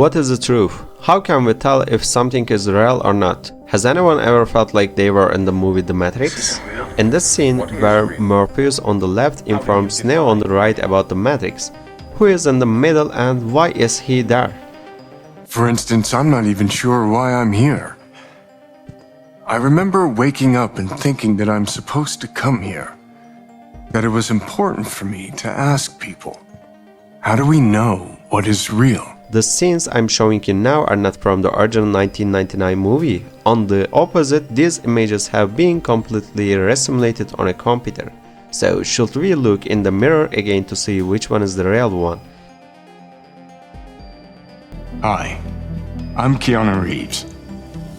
What is the truth? How can we tell if something is real or not? Has anyone ever felt like they were in the movie The Matrix? In this scene, where Morpheus on the left informs Neo on the right about the Matrix, who is in the middle and why is he there? For instance, I'm not even sure why I'm here. I remember waking up and thinking that I'm supposed to come here. That it was important for me to ask people, how do we know what is real? The scenes I'm showing you now are not from the original 1999 movie. On the opposite, these images have been completely resimulated on a computer. So should we look in the mirror again to see which one is the real one? Hi, I'm Keanu Reeves.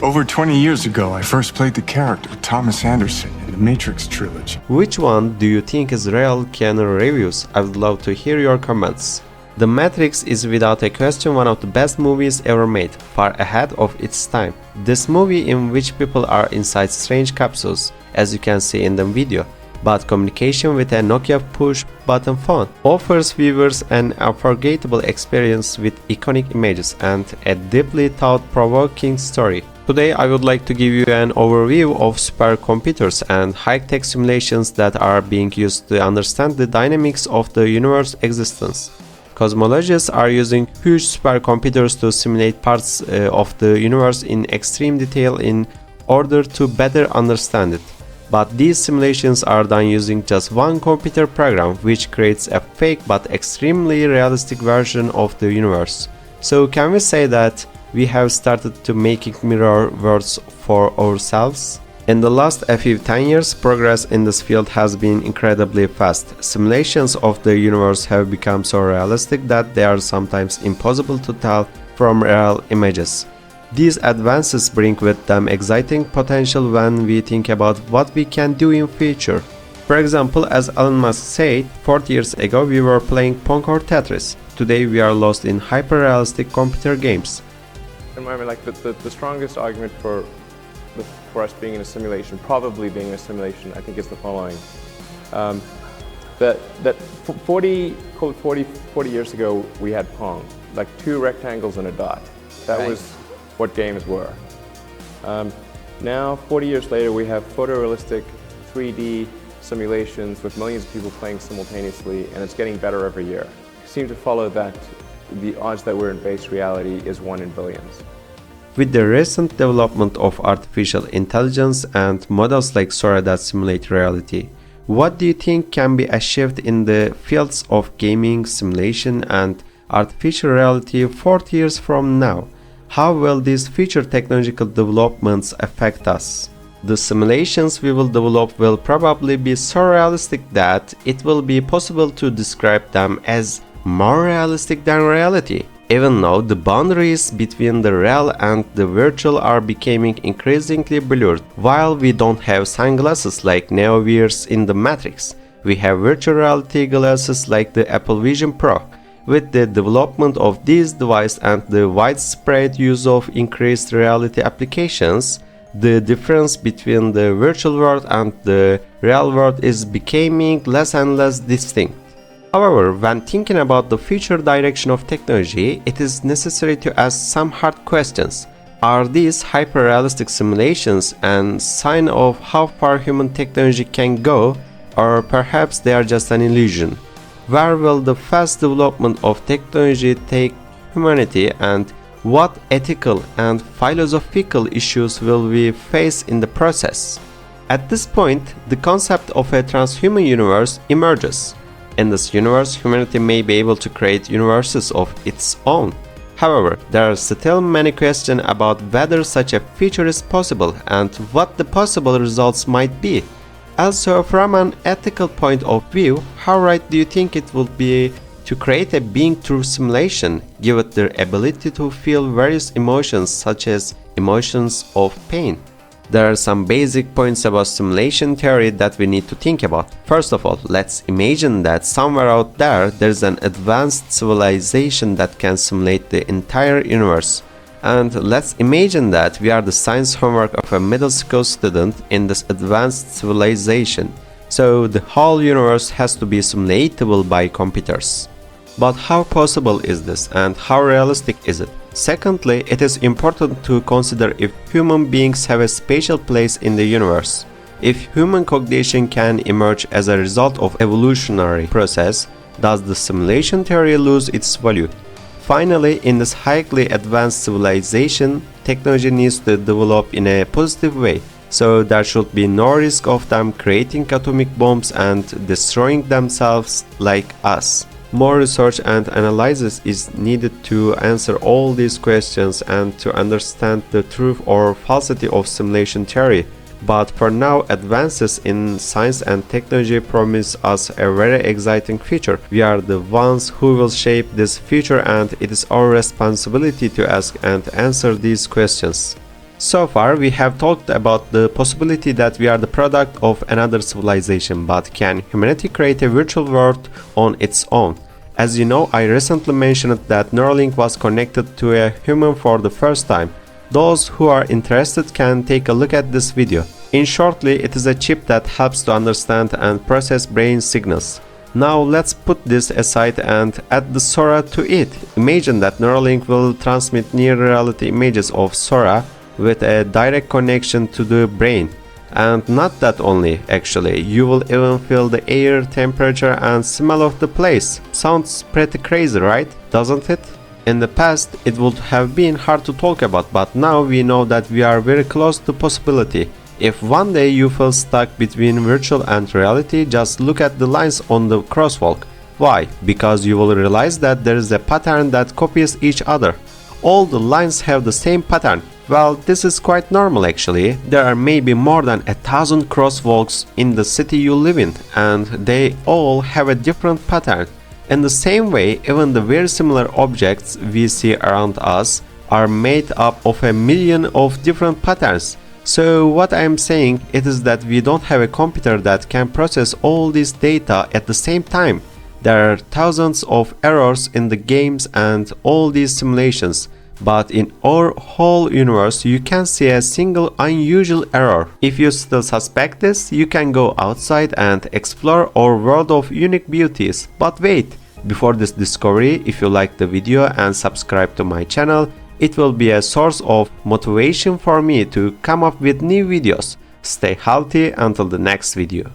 Over 20 years ago, I first played the character Thomas Anderson in the Matrix trilogy. Which one do you think is real, Keanu Reeves? I would love to hear your comments. The Matrix is without a question one of the best movies ever made, far ahead of its time. This movie in which people are inside strange capsules, as you can see in the video, but communication with a Nokia push-button phone offers viewers an unforgettable experience with iconic images and a deeply thought-provoking story. Today I would like to give you an overview of supercomputers and high-tech simulations that are being used to understand the dynamics of the universe's existence. Cosmologists are using huge supercomputers to simulate parts of the universe in extreme detail in order to better understand it. But these simulations are done using just one computer program, which creates a fake but extremely realistic version of the universe. So can we say that we have started to making mirror worlds for ourselves? In the last few 10 years, progress in this field has been incredibly fast. Simulations of the universe have become so realistic that they are sometimes impossible to tell from real images. These advances bring with them exciting potential when we think about what we can do in future. For example, as Elon Musk said, 40 years ago we were playing Pong or Tetris. Today we are lost in hyper-realistic computer games. I mean, like the strongest argument for us being in a simulation, probably being in a simulation, I think is the following. That 40 years ago we had Pong, like two rectangles and a dot. That was what games were. Now, 40 years later, we have photorealistic 3D simulations with millions of people playing simultaneously, and it's getting better every year. It seems to follow that the odds that we're in base reality is 1 in billions. With the recent development of artificial intelligence and models like Sora that simulate reality, what do you think can be achieved in the fields of gaming, simulation, and artificial reality 40 years from now? How will these future technological developments affect us? The simulations we will develop will probably be so realistic that it will be possible to describe them as more realistic than reality. Even though the boundaries between the real and the virtual are becoming increasingly blurred. While we don't have sunglasses like Neo wears in the Matrix, we have virtual reality glasses like the Apple Vision Pro. With the development of these devices and the widespread use of increased reality applications, the difference between the virtual world and the real world is becoming less and less distinct. However, when thinking about the future direction of technology, it is necessary to ask some hard questions. Are these hyper-realistic simulations a sign of how far human technology can go, or perhaps they are just an illusion? Where will the fast development of technology take humanity, and what ethical and philosophical issues will we face in the process? At this point, the concept of a transhuman universe emerges. In this universe, humanity may be able to create universes of its own. However, there are still many questions about whether such a future is possible and what the possible results might be. Also, from an ethical point of view, how right do you think it would be to create a being through simulation, give it the ability to feel various emotions such as emotions of pain? There are some basic points about simulation theory that we need to think about. First of all, let's imagine that somewhere out there's an advanced civilization that can simulate the entire universe. And let's imagine that we are the science homework of a middle school student in this advanced civilization. So the whole universe has to be simulatable by computers. But how possible is this and how realistic is it? Secondly, it is important to consider if human beings have a special place in the universe. If human cognition can emerge as a result of evolutionary process, does the simulation theory lose its value? Finally, in this highly advanced civilization, technology needs to develop in a positive way, so there should be no risk of them creating atomic bombs and destroying themselves like us. More research and analysis is needed to answer all these questions and to understand the truth or falsity of simulation theory. But for now, advances in science and technology promise us a very exciting future. We are the ones who will shape this future, and it is our responsibility to ask and answer these questions. So far, we have talked about the possibility that we are the product of another civilization, but can humanity create a virtual world on its own? As you know, I recently mentioned that Neuralink was connected to a human for the first time. Those who are interested can take a look at this video. In shortly, it is a chip that helps to understand and process brain signals. Now let's put this aside and add the Sora to it. Imagine that Neuralink will transmit near reality images of Sora with a direct connection to the brain. And not that only, actually, you will even feel the air, temperature and smell of the place. Sounds pretty crazy, right? Doesn't it? In the past, it would have been hard to talk about, but now we know that we are very close to possibility. If one day you feel stuck between virtual and reality, just look at the lines on the crosswalk. Why? Because you will realize that there is a pattern that copies each other. All the lines have the same pattern. Well, this is quite normal actually. There are maybe more than 1,000 crosswalks in the city you live in, and they all have a different pattern. In the same way, even the very similar objects we see around us are made up of a million of different patterns. So what I am saying it is that we don't have a computer that can process all this data at the same time. There are thousands of errors in the games and all these simulations. But in our whole universe, you can see a single unusual error. If you still suspect this, you can go outside and explore our world of unique beauties. But wait, before this discovery, if you like the video and subscribe to my channel, it will be a source of motivation for me to come up with new videos. Stay healthy until the next video.